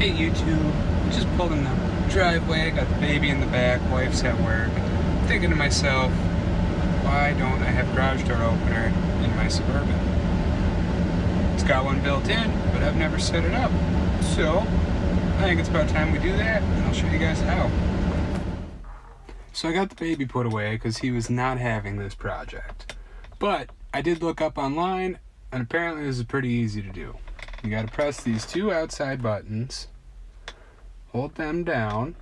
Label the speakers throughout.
Speaker 1: Hey YouTube, just pulled in the driveway, got the baby in the back, wife's at work. Thinking to myself, why don't I have garage door opener in my Suburban? It's got one built in, but I've never set it up. So, I think it's about time we do that, and I'll show you guys how. So I got the baby put away because he was not having this project. But I did look up online, and apparently this is pretty easy to do. You gotta press these two outside buttons, hold them down,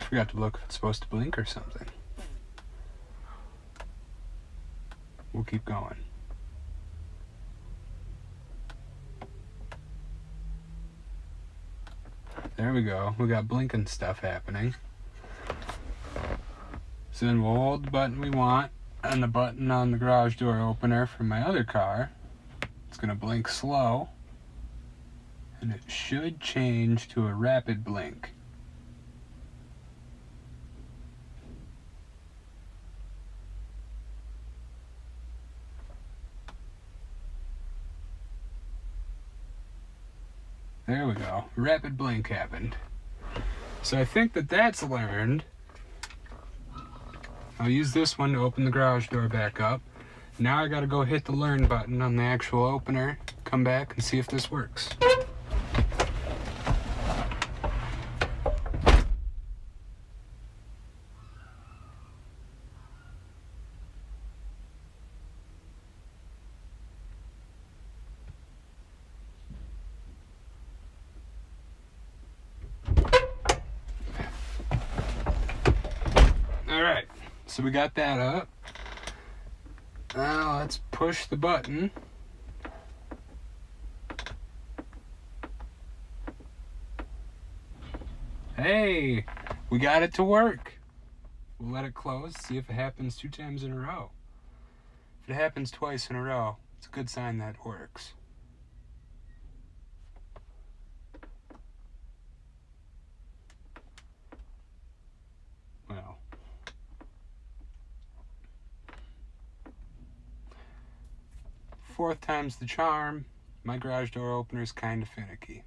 Speaker 1: forgot to look if it's supposed to blink or something. We'll keep going. There we go, we got blinking stuff happening. So then we'll hold the button we want and the button on the garage door opener from my other car. It's gonna blink slow, and it should change to a rapid blink. There we go, rapid blink happened. So I think that's learned. I'll use this one to open the garage door back up. Now I gotta go hit the learn button on the actual opener, come back and see if this works. Alright, so we got that up. Now let's push the button. Hey, we got it to work. We'll let it close, see if it happens 2 times in a row. If it happens twice in a row, it's a good sign that it works. Well, fourth time's the charm. My garage door opener is kind of finicky.